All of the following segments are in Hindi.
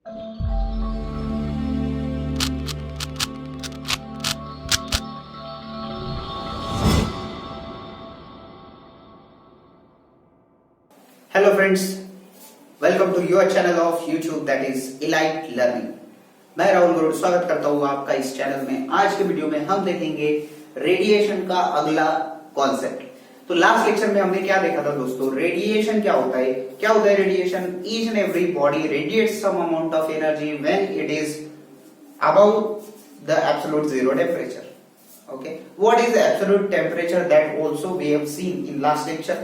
Hello friends, welcome to your channel of YouTube that is Elite Learning. मैं राहुल गरुड़ स्वागत करता हूँ आपका इस चैनल में। आज के वीडियो में हम देखेंगे रेडिएशन का अगला कॉन्सेप्ट। तो लास्ट लेक्चर में हमने क्या देखा था दोस्तों? रेडिएशन क्या होता है? क्या होता है radiation? Each and every body radiates some amount of energy when it is above the absolute zero temperature. Okay, what is the absolute temperature? That also we have seen in last lecture,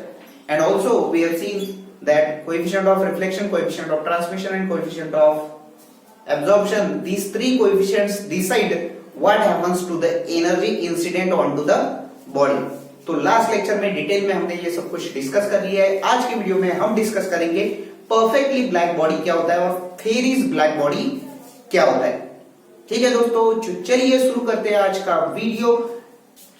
and also we have seen that coefficient of reflection, coefficient of transmission, and coefficient of absorption. These three coefficients decide what happens to the energy incident onto the body. तो लास्ट लेक्चर में डिटेल में हमने ये सब कुछ डिस्कस कर लिया है. आज की वीडियो में हम डिस्कस करेंगे परफेक्टली ब्लैक बॉडी क्या होता है और फेरिस ब्लैक बॉडी क्या होता है. ठीक है दोस्तों, चलिए शुरू करते हैं आज का वीडियो.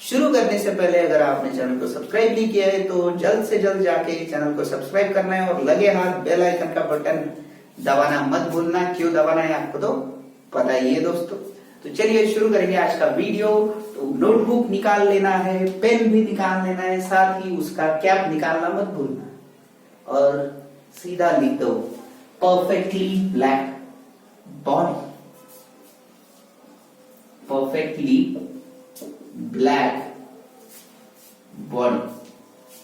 शुरू करने से पहले अगर आपने चैनल को सब्सक्राइब नहीं किया है तो जल्द से जल्द जाके चैनल को सब्सक्राइब करना है और लगे हाथ बेल आइकन का बटन दबाना मत भूलना. क्यों दबाना है आपको तो पता ही है दोस्तों. तो चलिए शुरू करेंगे आज का वीडियो. तो नोटबुक निकाल लेना है, पेन भी निकाल लेना है, साथ ही उसका कैप निकालना मत भूलना और सीधा लिख दो perfectly black body. Perfectly black body.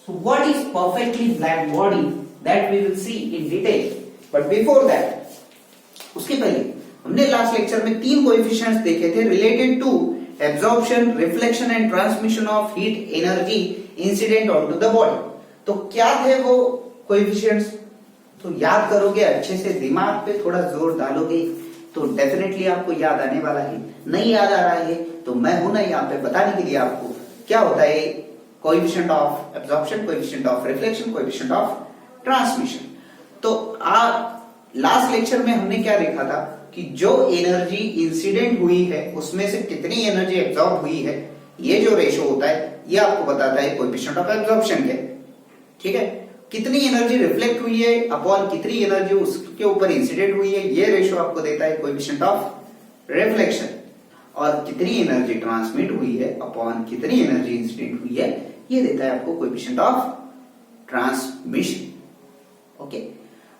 So what is perfectly black body? That we will see in detail. But before that, उसके पहले हमने लास्ट लेक्चर में तीन कोएफिशिएंट्स देखे थे related to absorption, reflection and transmission of heat energy incident on to the body. तो क्या थे वो कोएफिशिएंट्स? तो याद करोगे अच्छे से, दिमाग पे थोड़ा जोर डालोगे तो डेफिनेटली आपको याद आने वाला है. नहीं याद आ रहा है तो मैं हूं ना यहाँ पे बताने के लिए आपको क्या होता है coefficient of absorption, coefficient of reflection, coefficient of transmission. तो लास्ट लेक्चर में हमने क्या देखा था कि जो एनर्जी इंसिडेंट हुई है उसमें से कितनी एनर्जी एब्जॉर्ब हुई है, ये जो रेशो होता है ये आपको बताता है कोएफिशिएंट ऑफ एब्जॉर्प्शन के. ठीक है, कितनी एनर्जी रिफ्लेक्ट हुई है अपॉन कितनी एनर्जी उसके ऊपर इंसिडेंट हुई है, ये रेशो आपको देता है कोएफिशिएंट ऑफ रिफ्लेक्शन. और कितनी एनर्जी ट्रांसमिट हुई है अपॉन कितनी एनर्जी इंसिडेंट हुई है, ये देता है आपको कोएफिशिएंट ऑफ ट्रांसमिशन. ओके,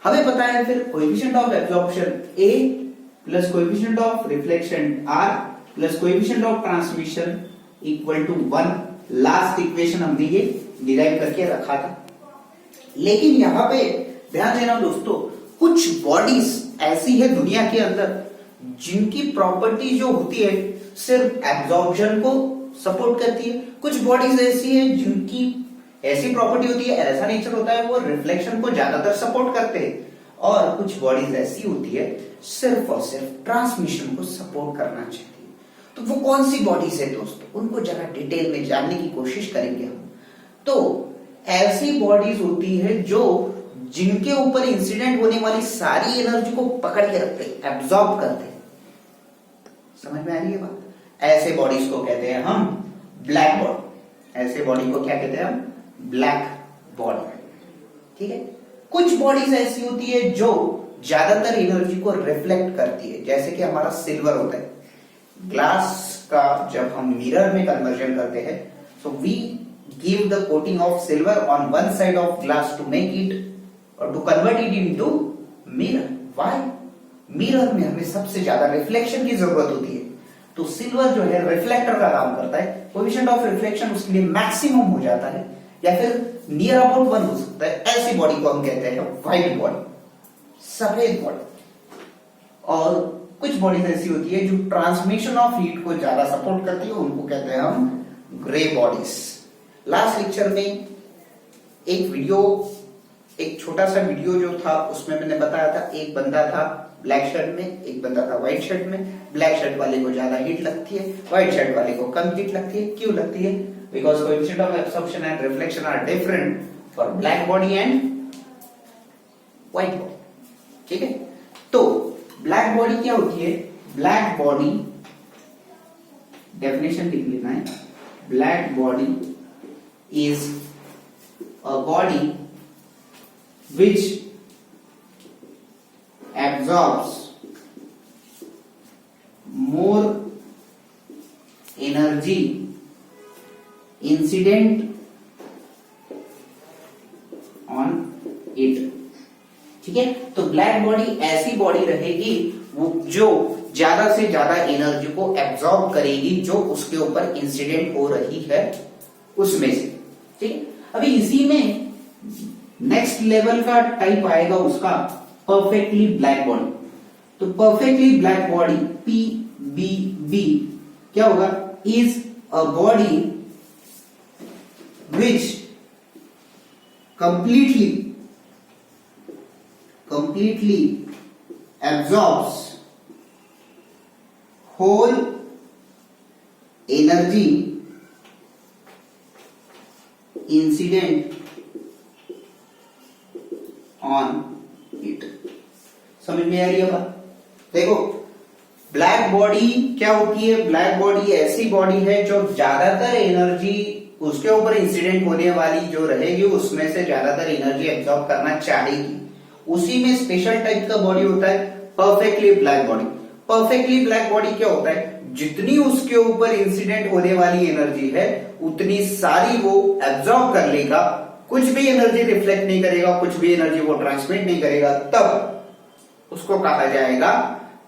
हमें पता है फिर coefficient of absorption A plus coefficient of reflection R plus coefficient of transmission equal to 1. Last equation हमने ये डिराइव करके रखा था. लेकिन यहां पे ध्यान देना दोस्तों, कुछ बॉडीज ऐसी है दुनिया के अंदर जिनकी प्रॉपर्टी जो होती है सिर्फ एब्जॉर्प्शन को सपोर्ट करती है. कुछ बॉडीज ऐसी है जिनकी ऐसी प्रॉपर्टी होती है, ऐसा नेचर होता है वो रिफ्लेक्शन को ज्यादातर सपोर्ट करते हैं. और कुछ बॉडीज ऐसी होती है सिर्फ और सिर्फ ट्रांसमिशन को सपोर्ट करना चाहती है. तो वो कौन सी बॉडीज है दोस्तों, उनको जरा डिटेल में जानने की कोशिश करेंगे हम. तो ऐसी बॉडीज होती है जो जिनके ऊपर इंसिडेंट होने वाली सारी एनर्जी को पकड़ के रखते हैं, एब्जॉर्ब करते हैं. समझ में आ रही है बात? ऐसे बॉडीज को कहते हैं हम ब्लैक बॉडी. ऐसे बॉडी को क्या कहते हैं हम? Black body. ठीक है, कुछ बॉडीज ऐसी होती है जो ज्यादातर एनर्जी को रिफ्लेक्ट करती है, जैसे कि हमारा सिल्वर होता है. ग्लास का जब हम मिरर में कन्वर्जन करते हैं so we give the coating of silver on one side of glass to make it or to convert it into mirror. Why? Mirror में हमें सबसे ज्यादा रिफ्लेक्शन की जरूरत होती है. तो सिल्वर जो है रिफ्लेक्टर का काम करता है. कोएफिशिएंट ऑफ रिफ्लेक्शन उसके लिए मैक्सिमम हो जाता है या फिर नियर अबाउट 1 हो सकता है. ऐसी बॉडी को हम कहते हैं व्हाइट बॉडी, सफेद बॉडी. और कुछ बॉडीज ऐसी होती है जो ट्रांसमिशन ऑफ हीट को ज्यादा सपोर्ट करती है, उनको कहते हैं हम ग्रे बॉडीज. लास्ट लेक्चर में एक छोटा सा वीडियो जो था उसमें मैंने बताया था एक बंदा था ब्लैक शर्ट में, एक बंदा था व्हाइट शर्ट में. ब्लैक शर्ट वाले को ज्यादा हीट लगती है, व्हाइट शर्ट वाले को कम हीट लगती है. क्यों लगती है? Because coefficient of absorption and reflection are different for black body and white body. ठीक है, तो ब्लैक बॉडी क्या होती है? ब्लैक बॉडी डेफिनेशन लिख लेना है. Black body is a body which absorbs more energy incident on it। ठीक है, तो ब्लैक बॉडी ऐसी बॉडी रहेगी वो जो ज्यादा से ज्यादा एनर्जी को एब्जॉर्ब करेगी जो उसके ऊपर इंसिडेंट हो रही है उसमें से। ठीक है, अभी इसी में नेक्स्ट लेवल का टाइप आएगा उसका परफेक्टली ब्लैक बॉडी। तो परफेक्टली ब्लैक बॉडी PBB क्या होगा, is a body which completely absorbs whole energy incident on it। समझ में आ रही है बात? देखो ब्लैक बॉडी क्या होती है, ब्लैक बॉडी ऐसी बॉडी है जो ज्यादातर एनर्जी उसके ऊपर इंसिडेंट होने वाली जो रहेगी उसमें से ज्यादातर एनर्जी एब्जॉर्ब करना चाहेगी। उसी में स्पेशल टाइप का बॉडी होता है perfectly black body. Perfectly black body क्या होता है, जितनी उसके ऊपर इंसिडेंट होने वाली एनर्जी है उतनी सारी वो एब्जॉर्ब कर लेगा, कुछ भी एनर्जी रिफ्लेक्ट नहीं करेगा, कुछ भी एनर्जी वो ट्रांसमिट नहीं करेगा, तब उसको कहा जाएगा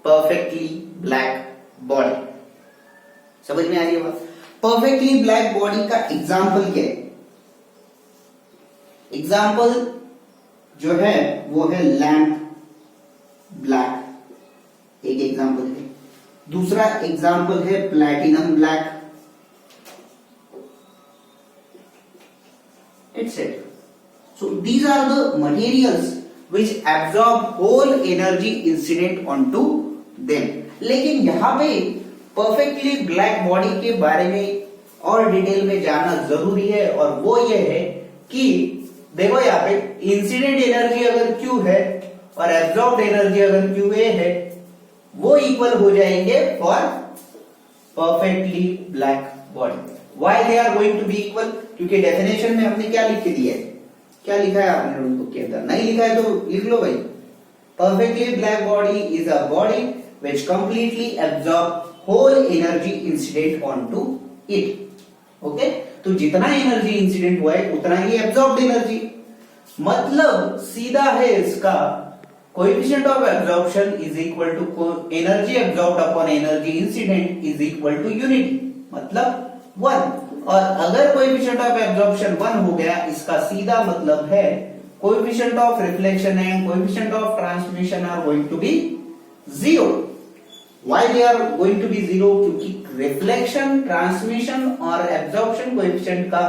परफेक्टली ब्लैक बॉडी। समझ में आ रही है बात? परफेक्टली ब्लैक बॉडी का एग्जाम्पल क्या है? एग्जाम्पल जो है वो है लैम्प ब्लैक, एक एग्जाम्पल है। दूसरा एग्जाम्पल है platinum black, etc. So these are the materials which absorb whole energy incident onto them। लेकिन यहाँ पे परफेक्टली ब्लैक बॉडी के बारे में और डिटेल में जानना जरूरी है, और वो ये है कि देखो यहाँ पे इंसिडेंट एनर्जी अगर Q है और एब्जॉर्ब्ड एनर्जी अगर QA है वो इक्वल हो जाएंगे for perfectly black body. Why they are going to be equal? क्योंकि डेफिनेशन में हमने क्या लिख के दिया है, क्या लिखा है आपने नोटबुक के अंदर? नहीं लिखा है तो लिख लो भाई। Perfectly black body is a body which completely absorb whole energy incident onto it। Okay, तो जितना एनर्जी इंसिडेंट हुआ है उतना ही एब्जॉर्ब्ड एनर्जी, मतलब सीधा है इसका coefficient of absorption is equal to energy absorbed upon energy incident is equal to unity, मतलब 1। और अगर कोएफिशिएंट ऑफ एब्जॉर्प्शन 1 हो गया, इसका सीधा मतलब है coefficient of reflection and coefficient of transmission are going to be 0। Why they are going to be 0? क्योंकि रिफ्लेक्शन, ट्रांसमिशन और एब्जॉर्प्शन कोएफिशिएंट का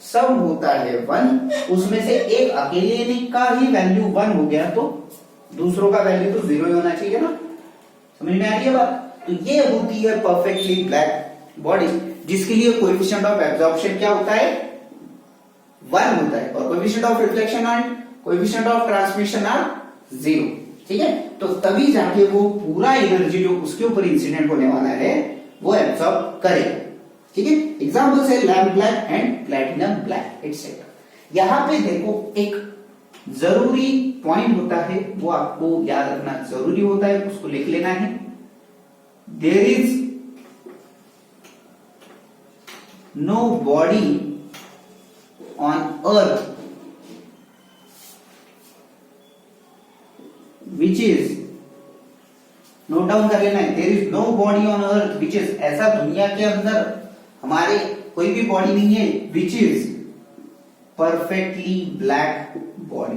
सम होता है 1, उसमें से एक अकेले का ही वैल्यू 1 हो गया तो दूसरों का वैल्यू तो 0 ही होना चाहिए ना। समझ में आ रही है बात? तो ये होती है परफेक्टली ब्लैक बॉडी, जिसके लिए कोएफिशिएंट ऑफ एब्जॉर्प्शन क्या होता है, 1 होता है, और coefficient of reflection and coefficient of transmission are 0। ठीक है, तो तभी जाके वो पूरा एनर्जी जो उसके ऊपर इंसिडेंट होने वाला है वो एब्सॉर्ब करेगा। ठीक है, एग्जांपल्स है lamp black and platinum black etcetera. यहां पे देखो एक जरूरी पॉइंट होता है, वो आपको याद रखना जरूरी होता है, उसको लिख लेना है। There is no body on earth which is, note down कर लेना है, there is no body on earth which is, ऐसा दुनिया के अंदर हमारे कोई भी बॉडी नहीं है विच इज परफेक्टली ब्लैक बॉडी।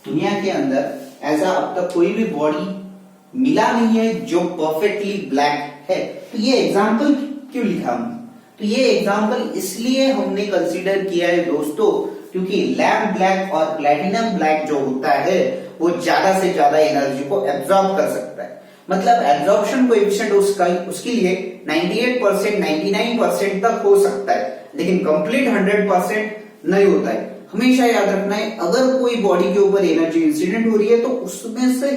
दुनिया के अंदर ऐसा अब तक कोई भी बॉडी मिला नहीं है जो परफेक्टली ब्लैक है। तो ये एग्जाम्पल क्यों लिखा हमने? तो ये एग्जाम्पल इसलिए हमने कंसीडर किया है दोस्तों, क्योंकि लैम्प ब्लैक और प्लैटिनम ब्लैक जो होता है वो ज्यादा से ज्यादा एनर्जी को एब्जॉर्ब कर सकता है, मतलब एब्जॉर्प्शन कोएफिशिएंट उसके लिए 98%, 99% तक हो सकता है, लेकिन कंप्लीट 100% नहीं होता है। हमेशा याद रखना है, अगर कोई बॉडी के ऊपर एनर्जी इंसिडेंट हो रही है तो उसमें से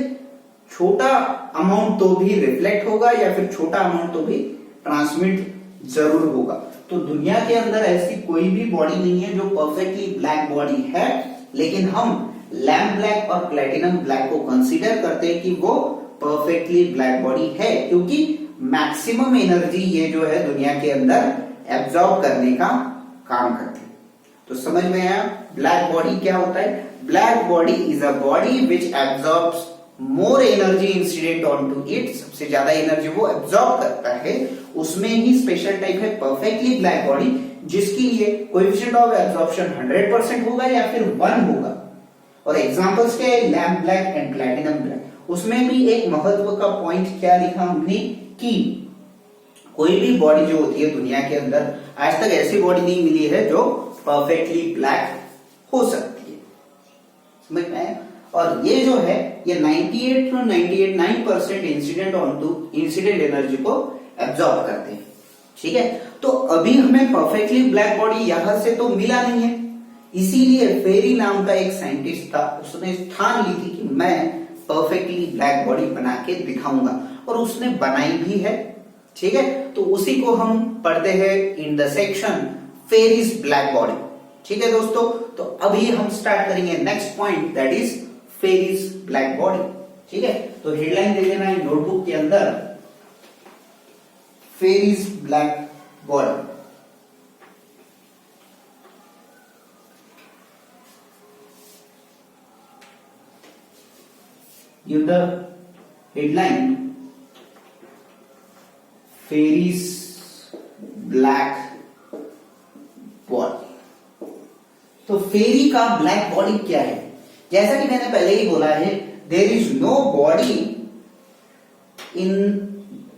छोटा अमाउंट तो भी रिफ्लेक्ट होगा या फिर छोटा अमाउंट तो भी ट्रांसमिट जरूर होगा। तो दुनिया के अंदर ऐसी कोई भी बॉडी नहीं है जो परफेक्टली ब्लैक बॉडी है, लेकिन हम लैम्प ब्लैक और प्लैटिनम ब्लैक को कंसीडर करते हैं कि वो परफेक्टली ब्लैक बॉडी है, क्योंकि मैक्सिमम एनर्जी ये जो है दुनिया के अंदर एब्जॉर्ब करने का काम करते हैं। तो समझ में आया ब्लैक बॉडी क्या होता है? Black body is a body which absorbs more energy incident on to it, सबसे ज्यादा एनर्जी वो एब्जॉर्ब करता है। उसमें ही स्पेशल टाइप है परफेक्टली ब्लैक बॉडी, जिसके लिए कोएफिशिएंट ऑफ एब्जॉर्प्शन 100% होगा या फिर 1 होगा। और एग्जांपल्स क्या है? Lamp black and platinum black. उसमें भी एक महत्व का पॉइंट क्या लिखा हमने कि कोई भी बॉडी जो होती है दुनिया के अंदर, आज तक ऐसी बॉडी नहीं मिली है जो परफेक्टली ब्लैक हो सकती है। समझ में आया? और ये जो है ये 98 to 98.9% इंसिडेंट एनर्जी को एब्जॉर्ब करते हैं। ठीक है, तो अभी हमें परफेक्टली ब्लैक बॉडी यहां से तो मिला नहीं है, इसीलिए फेरी नाम का एक साइंटिस्ट था, उसने ठान ली थी कि मैं परफेक्टली ब्लैक बॉडी बना के दिखाऊंगा, और उसने बनाई भी है। ठीक है, तो उसी को हम पढ़ते हैं in the section Ferry's black body. ठीक है दोस्तों, तो अभी हम स्टार्ट करेंगे next point, that is Ferry's black body. ठीक है, तो हेडलाइन दे देना है नोटबुक के अंदर, Ferry's black body. Give the headline Fairies Black Body। तो फेरी का ब्लैक बॉडी क्या है? जैसा कि मैंने पहले ही बोला है, there is no body in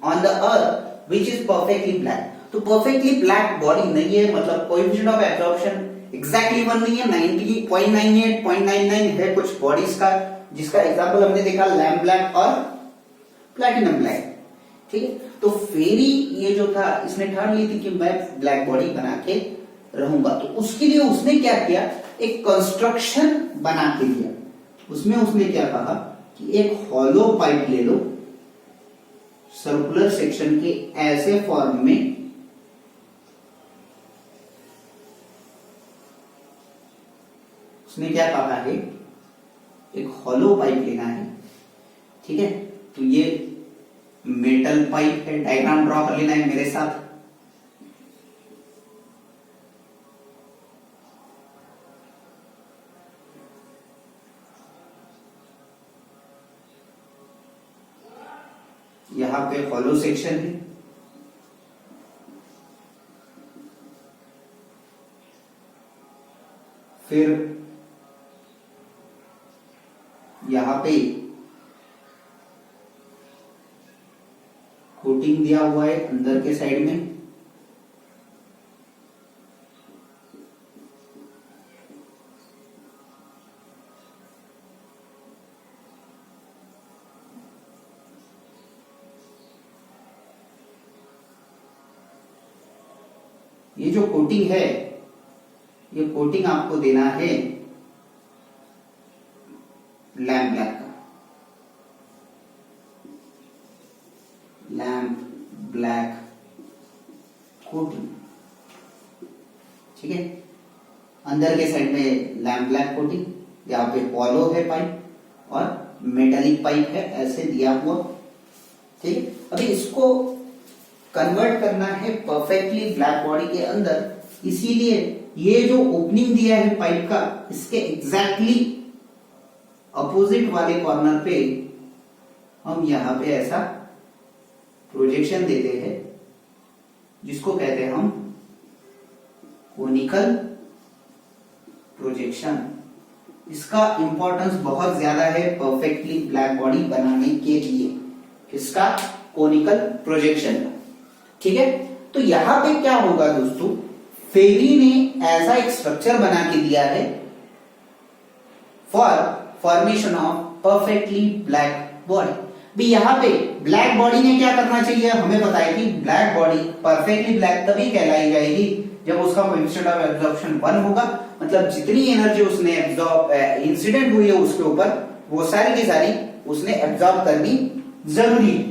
on the earth which is perfectly black. तो परफेक्टली ब्लैक बॉडी नहीं है, मतलब कोएफिशिएंट ऑफ एब्जॉर्प्शन एग्जैक्टली 1 नहीं है, 90.98 0.99 है कुछ बॉडीज का, जिसका एग्जांपल हमने देखा लैम्प ब्लैक और प्लैटिनम ब्लैक। ठीक है, तो फेरी ये जो था, इसने ठान ली थी कि मैं ब्लैक बॉडी बना के रहूंगा। तो उसके लिए उसने क्या किया, एक कंस्ट्रक्शन बना के दिया। उसमें उसने क्या कहा कि एक हॉलो पाइप ले लो सर्कुलर सेक्शन के ऐसे फॉर्म में, उसने क्या कहा है, एक हॉलो पाइप लेना है। ठीक है, तो ये मेटल पाइप है, डायग्राम ड्रॉ कर लेना है मेरे साथ। यहां पे हॉलो सेक्शन है, फिर यहां पे कोटिंग दिया हुआ है अंदर के साइड में, ये जो कोटिंग है, ये कोटिंग आपको देना है लैम्प ब्लैक का, लैम्प ब्लैक कोटिंग। ठीक है, अंदर के साइड में लैम्प ब्लैक कोटिंग, यहाँ पे हॉलो है पाइप और मेटालिक पाइप है ऐसे दिया हुआ। ठीक है, अभी इसको कन्वर्ट करना है परफेक्टली ब्लैक बॉडी के अंदर, इसीलिए ये जो ओपनिंग दिया है पाइप का, इसके एग्जैक्टली अपोजिट वाले कॉर्नर पे हम यहां पे ऐसा प्रोजेक्शन देते हैं, जिसको कहते हैं हम कोनिकल प्रोजेक्शन। इसका इंपॉर्टेंस बहुत ज्यादा है परफेक्टली ब्लैक बॉडी बनाने के लिए, इसका कोनिकल प्रोजेक्शन। ठीक है, तो यहां पे क्या होगा दोस्तों, फेरी ने ऐसा एक स्ट्रक्चर बना के दिया है for formation of perfectly black body. भी यहां पे ब्लैक बॉडी ने क्या करना चाहिए, हमें पता है कि ब्लैक बॉडी परफेक्टली ब्लैक तभी कहलाई जाएगी जब उसका कोएफिशिएंट ऑफ एब्जॉर्प्शन 1 होगा, मतलब जितनी एनर्जी उसने एब्जॉर्ब इंसिडेंट हुई है उसके ऊपर, वो सारी की सारी उसने एब्जॉर्ब करनी जरूरी है।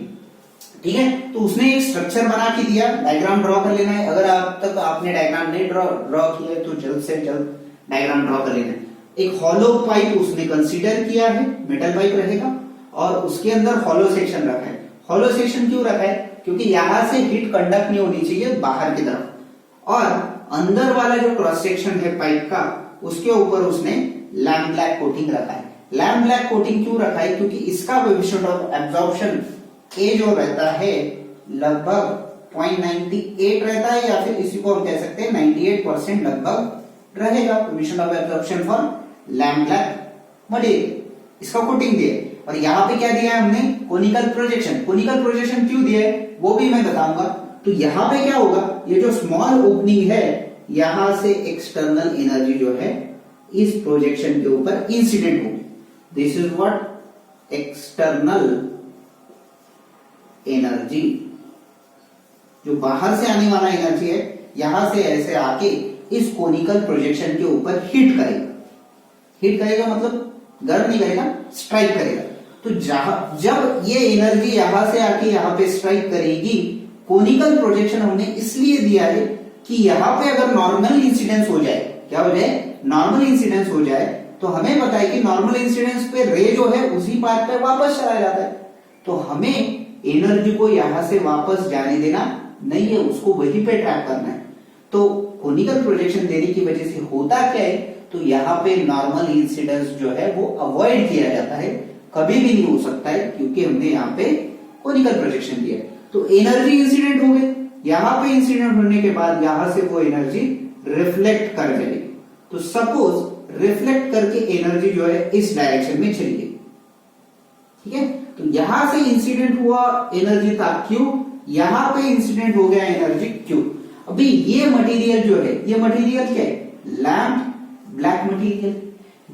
ठीक है, तो उसने एक स्ट्रक्चर बना के दिया, डायग्राम ड्रॉ कर लेना है। अगर आप तक आपने डायग्राम नहीं ड्रॉ किया है तो जल्द से जल्द डायग्राम ड्रॉ कर लेना है। एक हॉलो पाइप उसने कंसीडर किया है, मेटल पाइप रहेगा और उसके अंदर हॉलो सेक्शन रखा है। हॉलो सेक्शन क्यों रखा है, क्योंकि यहां से हीट कंडक्ट नहीं होनी चाहिए बाहर की तरफ, और अंदर वाला जो क्रॉस सेक्शन है पाइप का उसके ऊपर उसने लैम्प ब्लैक कोटिंग रखा है। लैम्प ब्लैक कोटिंग क्यों रखा है? क्योंकि इसका कोएफिशिएंट ऑफ एब्जॉर्प्शन ए जो रहता है लगभग 0.98 रहता है, या फिर इसी को हम कह सकते हैं 98% लगभग रहेगा coefficient of absorption for lamp black material. इसका कोटिंग दिया है। और यहाँ पे क्या दिया है हमने? Conical projection. कोनिकल प्रोजेक्शन क्यों दिया है वो भी मैं बताऊंगा। तो यहाँ पे क्या होगा, ये जो स्मॉल ओपनिंग है यहां से एक्सटर्नल एनर्जी जो है इस प्रोजेक्शन के ऊपर इंसिडेंट होगी। This is what external energy, जो बाहर से आने वाला एनर्जी है यहां से ऐसे आके इस कोनिकल प्रोजेक्शन के ऊपर हिट करेगा। हिट करेगा मतलब गर्म नहीं करेगा, स्ट्राइक करेगा। तो जब ये एनर्जी यहां से आके यहां पे स्ट्राइक करेगी, कोनिकल प्रोजेक्शन हमने इसलिए दिया है कि यहां पे अगर नॉर्मल इंसिडेंस हो जाए, क्या हो जाए? नॉर्मल इंसिडेंस हो जाए, तो हमें पता है कि नॉर्मल इंसिडेंस पे रे जो है उसी पाथ पे वापस चला जाता है। तो हमें एनर्जी को यहां से वापस जाने देना नहीं है, उसको वहीं पे ट्रैप करना है। तो कोनिकल प्रोजेक्शन देने की वजह से होता क्या है, तो यहाँ पे नॉर्मल इंसिडेंस जो है वो अवॉइड किया जाता है, कभी भी नहीं हो सकता है, क्योंकि हमने यहाँ पे कोनिकल प्रोजेक्शन दिया है। तो एनर्जी इंसिडेंट हो गई, यहाँ पे इंसिडेंट होने के बाद यहां से वो एनर्जी रिफ्लेक्ट कर जाएगी। तो सपोज रिफ्लेक्ट करके एनर्जी जो है इस डायरेक्शन में चली गई, ठीक है। तो यहां से इंसिडेंट हुआ एनर्जी था क्यों, यहां पे इंसिडेंट हो गया एनर्जी क्यों। अभी ये मटेरियल जो है, ये मटेरियल क्या है? Lamp black material.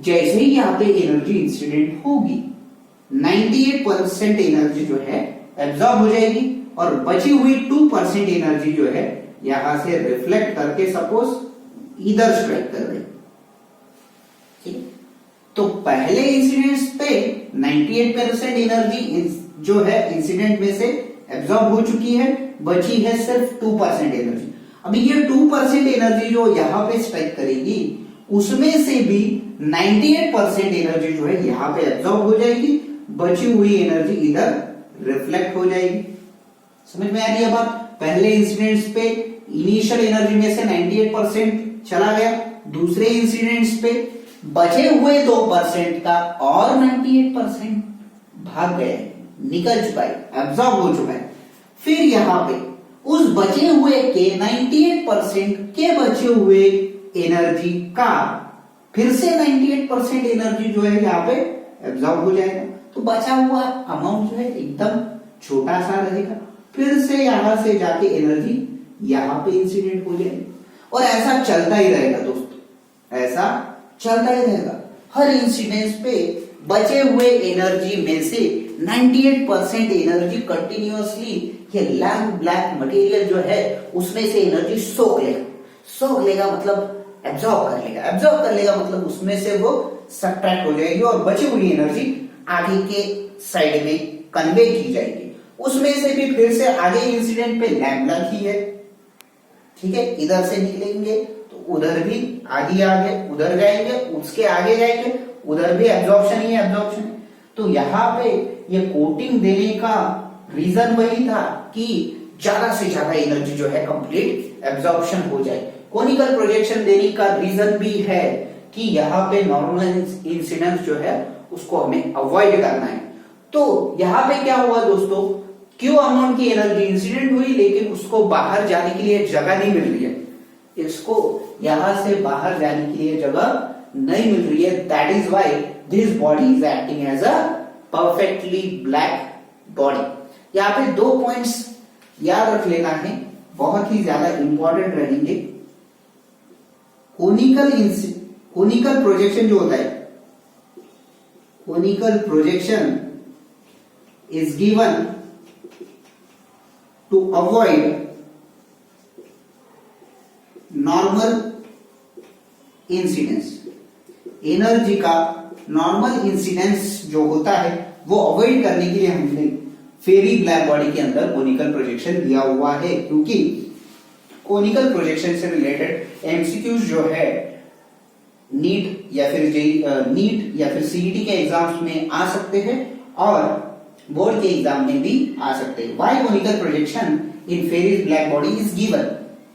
जैसे ही यहाँ पे एनर्जी इंसिडेंट होगी 98% एनर्जी जो है एब्जॉर्ब हो जाएगी, और बची हुई 2% एनर्जी जो है यहां से रिफ्लेक्ट करके सपोज इधर स्ट्राइक कर दे, ठीक। तो पहले इंसिडेंट्स पे 98% एनर्जी जो है इंसिडेंट में से एब्जॉर्ब हो चुकी है, बची है सिर्फ 2% एनर्जी। अभी ये 2% एनर्जी जो यहां पे स्ट्राइक करेगी, उसमें से भी 98% एनर्जी जो है यहां पे एब्जॉर्ब हो जाएगी, बची हुई एनर्जी इधर रिफ्लेक्ट हो जाएगी। समझ में आ रही है बात? पहले इंसिडेंट्स पे इनिशियल एनर्जी में से 98% चला गया, दूसरे इंसिडेंट्स पे बचे हुए 2% का और 98% भाग गए, निकल चुका है, एब्जॉर्ब हो चुका है। फिर यहां पे उस बचे हुए के 98% के बचे हुए एनर्जी का फिर से 98% एनर्जी जो है यहाँ पे एब्जॉर्ब हो जाएगा। तो बचा हुआ अमाउंट जो है एकदम छोटा सा रहेगा, फिर से यहां से जाके एनर्जी यहां पे इंसिडेंट हो जाएगी, और ऐसा चलता ही रहेगा दोस्तों, ऐसा चलता ही रहेगा। हर इंसिडेंस पे बचे हुए एनर्जी में से 98% एनर्जी कंटिन्यूअसली ये लैम्प ब्लैक मटेरियल जो है उसमें से एनर्जी सोख लेगा। सोख लेगा मतलब एब्जॉर्ब कर लेगा, एब्जॉर्ब कर लेगा मतलब उसमें से वो सब्ट्रैक्ट हो जाएगी, और बची हुई एनर्जी आगे के साइड में कन्वे की जाएगी। उसमें से भी फिर से आगे इंसिडेंट पे लैम्प ब्लैक ही है, ठीक है। इधर से निकलेंगे तो उधर भी आगे उधर जाएंगे, उसके आगे जाएंगे, उधर भी एब्जॉर्प्शन ही है, एब्जॉर्प्शन। तो यहाँ पे ये कोटिंग देने का रीजन वही था कि ज्यादा से ज्यादा एनर्जी जो है कंप्लीट एब्जॉर्प्शन हो जाए। कोनिकल प्रोजेक्शन देने का रीजन भी है कि यहाँ पे नॉर्मल इंसिडेंस जो है उसको हमें अवॉइड करना है। तो यहाँ पे क्या हुआ दोस्तों, क्यों अमाउंट की एनर्जी इंसिडेंट हुई, लेकिन उसको बाहर जाने के लिए जगह नहीं मिल रही है, इसको यहां से बाहर जाने के लिए जगह नहीं मिल रही है। That is why this body is acting as a perfectly black body. यहाँ पे 2 पॉइंट्स याद रख लेना है, बहुत ही ज्यादा इंपॉर्टेंट रहेंगे। कोनिकल प्रोजेक्शन जो होता है, conical projection is given to avoid normal incidence. Energy का नॉर्मल इंसिडेंस जो होता है वो अवॉइड करने के लिए हमने फेरी ब्लैक बॉडी के अंदर कोनिकल प्रोजेक्शन दिया हुआ है, क्योंकि कोनिकल प्रोजेक्शन से रिलेटेड एमसीक्यूज जो है नीट या फिर सीईटी के एग्जाम्स में आ सकते हैं, और बोर्ड के एग्जाम में भी आ सकते हैं। Why conical projection in Ferry's black body is given.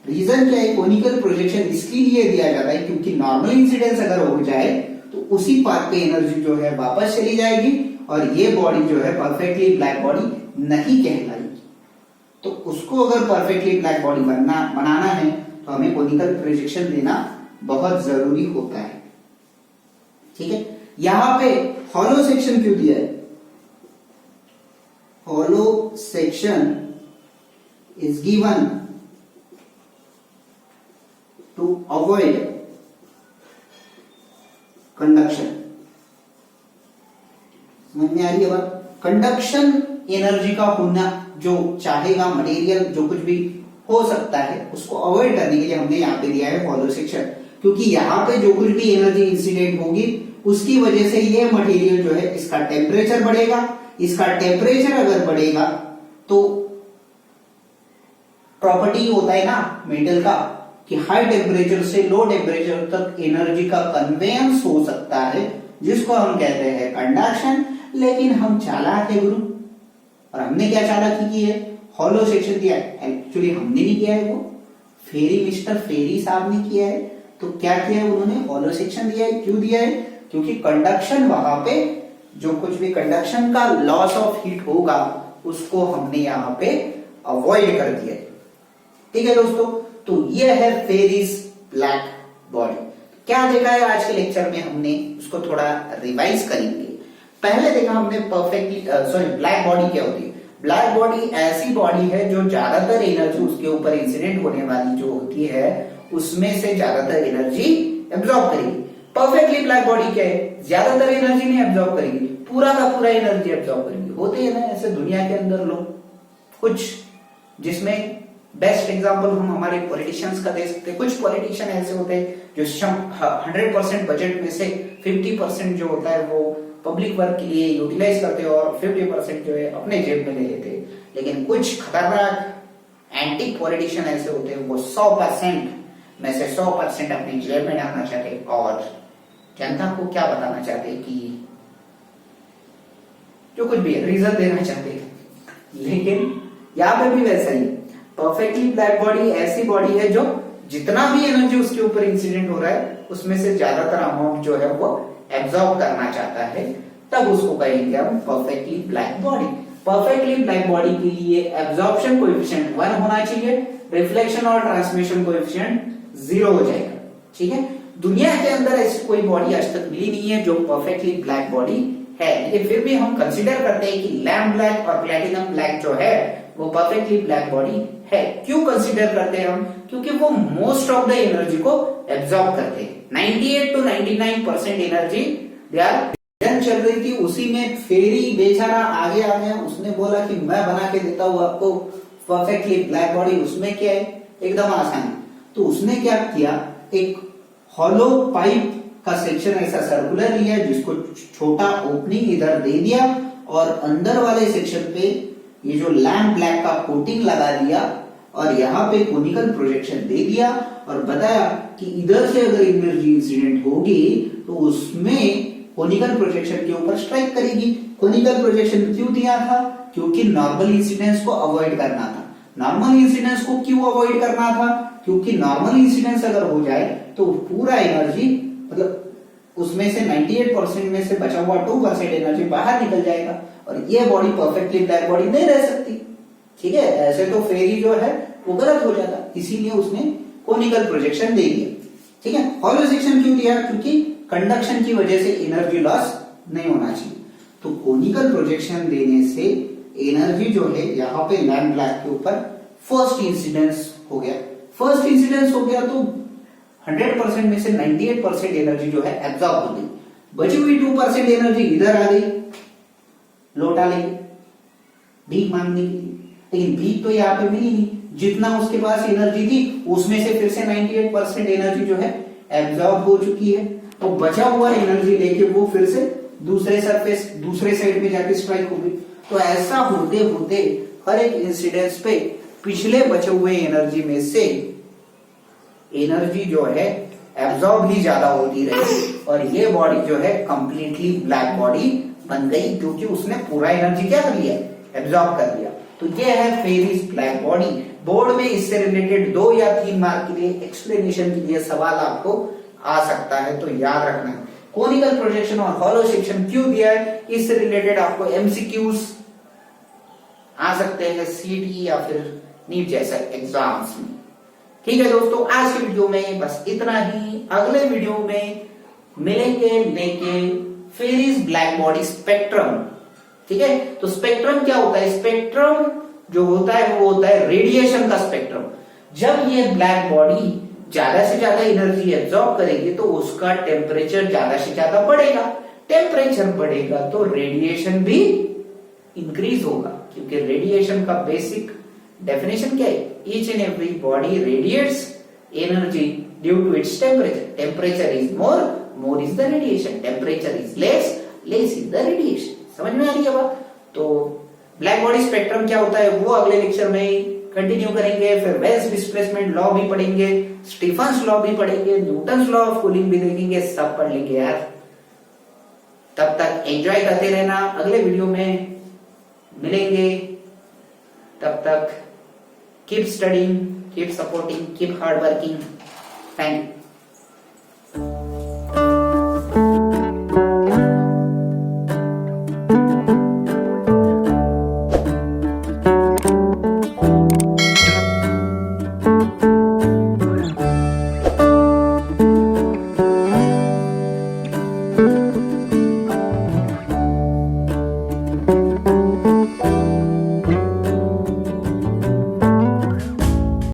Reason क्या है, कोनिकल प्रोजेक्शन इसलिए दिया जाता है क्योंकि नॉर्मल इंसिडेंस अगर हो जाए तो उसी पाथ पे एनर्जी जो है वापस चली जाएगी और ये बॉडी जो है परफेक्टली ब्लैक बॉडी नहीं कहलाएगी। तो उसको अगर परफेक्टली ब्लैक बॉडी बनाना है तो हमें कोनिकल प्रोजेक्शन देना बहुत जरूरी होता है। ठीक है, यहां पे हॉलो सेक्शन क्यों दिया है? Hollow section is given to avoid conduction. समझ में आ रही है बात? कंडक्शन एनर्जी का होना जो चाहेगा मटेरियल, जो कुछ भी हो सकता है, उसको अवॉइड करने के लिए हमने यहाँ पे दिया है हॉलो सेक्शन, क्योंकि यहाँ पे जो कुछ भी एनर्जी इंसिडेंट होगी उसकी वजह से ये मटेरियल जो है इसका टेम्परेचर बढ़ेगा। इसका टेम्परेचर अगर बढ़ेगा तो प्रॉपर्टी होता है ना मेटल का कि हाई टेम्परेचर से लो टेम्परेचर तक एनर्जी का कन्वेयंस हो सकता है, जिसको हम कहते हैं कंडक्शन। लेकिन हम चालाक है गुरु, और हमने क्या चालाकी की है? हॉलो सेक्शन दिया है। एक्चुअली हमने नहीं किया है, वो फेरी मिस्टर फेरी साहब ने किया है। तो क्या किया है उन्होंने? हॉलो सेक्शन दिया है। क्यों दिया है? क्योंकि कंडक्शन, वहां पे जो कुछ भी कंडक्शन का लॉस ऑफ हीट होगा उसको हमने यहाँ पे अवॉइड कर दिया है। ठीक है दोस्तों, तो ये है फेरिस ब्लैक बॉडी। क्या देखा है आज के लेक्चर में हमने, उसको थोड़ा रिवाइज करेंगे। पहले देखा हमने परफेक्टली ब्लैक बॉडी क्या होती है। ब्लैक बॉडी ऐसी बॉडी है जो ज्यादातर एनर्जी उसके ऊपर इंसिडेंट होने वाली जो होती है उसमें से ज्यादातर एनर्जी एब्जॉर्ब करेगी। परफेक्टली ब्लैक बॉडी क्या है? ज्यादातर एनर्जी नहीं एब्जॉर्ब करेगी, पूरा का पूरा एनर्जी एब्जॉर्ब करेगी। होते हैं ना ऐसे दुनिया के अंदर लोग कुछ, जिसमें बेस्ट एग्जांपल हम हमारे पॉलिटिशियंस का दे सकते हैं। कुछ पॉलिटिशियन ऐसे होते हैं जो 100% बजट में से 50% जो होता है वो पब्लिक वर्क के लिए यूटिलाइज करते हैं और 50% जो है अपने जेब में ले लेते हैं। लेकिन कुछ खतरनाक एंटी पॉलिटिशियन ऐसे होते हैं वो 100% में से 100% अपनी जेब में डालना चाहते हैं और जनता को क्या बताना चाहते हैं कि जो कुछ भी रीजन देना चाहते हैं। लेकिन यहाँ पे भी वैसा ही, परफेक्टली ब्लैक बॉडी ऐसी बॉडी है जो जितना भी एनर्जी उसके ऊपर इंसिडेंट हो रहा है उसमें से ज्यादातर अमाउंट जो है वो एब्जॉर्ब करना चाहता है, तब उसको कहेंगे हम perfectly black body. Perfectly black body के लिए एब्जॉर्प्शन कोएफिशिएंट 1 होना चाहिए, रिफ्लेक्शन और ट्रांसमिशन कोएफिशिएंट 0 हो जाएगा। ठीक है, दुनिया के अंदर ऐसी कोई बॉडी आज तक मिली नहीं है जो परफेक्टली ब्लैक बॉडी है। लेकिन फिर भी हम कंसीडर करते हैं कि लैम्प ब्लैक और प्लेटिनम ब्लैक जो है वो परफेक्टली ब्लैक बॉडी है। क्यों कंसीडर करते हैं हम? क्योंकि वो मोस्ट ऑफ द एनर्जी को एब्जॉर्ब करते हैं। 98 to 99% एनर्जी चल रही थी, उसी में फेरी बेचारा आगे आ गया, उसने बोला कि मैं बना के देता हूं आपको परफेक्टली ब्लैक बॉडी। उसमें क्या है, एकदम आसान है। तो उसने क्या किया, एक हॉलो पाइप का सेक्शन ऐसा सर्कुलर लिया जिसको छोटा ओपनिंग इधर दे दिया और अंदर वाले सेक्शन पे ये जो लैम्प ब्लैक का कोटिंग लगा दिया और यहाँ पे कोनिकल प्रोजेक्शन दे दिया और बताया कि इधर से अगर एनर्जी इंसिडेंट होगी तो उसमें कोनिकल प्रोजेक्शन के ऊपर स्ट्राइक करेगी। कोनिकल प्रोजेक्शन क्यों दिया था? क्योंकि नॉर्मल इंसिडेंस को अवॉइड करना था। नॉर्मल इंसिडेंस को क्यों अवॉइड करना था? क्योंकि नॉर्मल इंसिडेंस अगर हो जाए तो पूरा एनर्जी, मतलब उसमें से 98% में से बचा हुआ 2% एनर्जी बाहर निकल जाएगा और ये बॉडी परफेक्टली ब्लैक बॉडी नहीं रह सकती। ठीक है, ऐसे तो फेरी जो है वो गलत हो जाता, इसीलिए उसने कोनिकल प्रोजेक्शन दे दिया। ठीक है, हॉलो सेक्शन क्यों दिया? क्योंकि कंडक्शन की वजह से एनर्जी लॉस नहीं होना चाहिए। तो कोनिकल प्रोजेक्शन देने से एनर्जी जो है यहाँ पे लैम्प ब्लैक के ऊपर फर्स्ट इंसिडेंस हो गया। फर्स्ट इंसिडेंस हो गया तो 100% में से 98% एनर्जी जो है एब्जॉर्ब हो गई। बची हुई 2% एनर्जी इधर आ गई लोटा लेके भीख मांगने के लिए। लेकिन भीख तो यहाँ पे मिली नहीं, जितना उसके पास एनर्जी थी उसमें से फिर से 98% एनर्जी जो है एब्जॉर्ब हो चुकी है। तो बचा हुआ एनर्जी लेके वो फिर से दूसरे सरफेस, दूसरे साइड में जाके स्ट्राइक हो गई। तो ऐसा होते होते हर एक इंसिडेंस पे पिछले बचे हुए एनर्जी में से एनर्जी जो है एब्जॉर्ब ही ज्यादा होती रही और ये बॉडी जो है कंप्लीटली ब्लैक बॉडी बन गई, क्योंकि उसने पूरा एनर्जी क्या कर लिया, एब्जॉर्ब कर लिया। तो ये है फेरिस ब्लैक बॉडी। बोर्ड में इससे रिलेटेड 2 या 3 मार्क के लिए एक्सप्लेनेशन के लिए सवाल आपको आ सकता है, तो याद रखना। कोनिकल प्रोजेक्शन और हॉलो सेक्शन क्यों दिया है, इससे रिलेटेड आपको एमसीक्यूज आ सकते हैं सीटी या फिर नीट जैसे एग्जाम्स में। ठीक है दोस्तों, आज के वीडियो में बस इतना ही। अगले वीडियो में मिलेंगे लेके फेरिस ब्लैक बॉडी स्पेक्ट्रम। ठीक है, तो स्पेक्ट्रम क्या होता है, स्पेक्ट्रम जो होता है वो होता है रेडिएशन का स्पेक्ट्रम। जब ये ब्लैक बॉडी ज्यादा से ज्यादा एनर्जी एब्जॉर्ब करेगी तो उसका टेम्परेचर ज्यादा से ज्यादा बढ़ेगा। टेम्परेचर बढ़ेगा तो रेडिएशन भी इंक्रीज होगा, क्योंकि रेडिएशन का बेसिक डेफिनेशन क्या है, each and every body radiates energy due to its temperature. Temperature is more, more is the radiation. Temperature is less, less is the radiation. समझ में आ रही है बात? तो ब्लैक बॉडी स्पेक्ट्रम क्या होता है वो अगले लेक्चर में कंटिन्यू करेंगे। फिर वेल्स डिस्प्लेसमेंट लॉ भी पढ़ेंगे, स्टीफन्स लॉ भी पढ़ेंगे, न्यूटन्स लॉ ऑफ कूलिंग भी देखेंगे, सब पढ़ लेंगे यार। तब तक एंजॉय करते रहना, अगले वीडियो में मिलेंगे। तब तक keep studying, keep supporting, keep hard working. Thank you.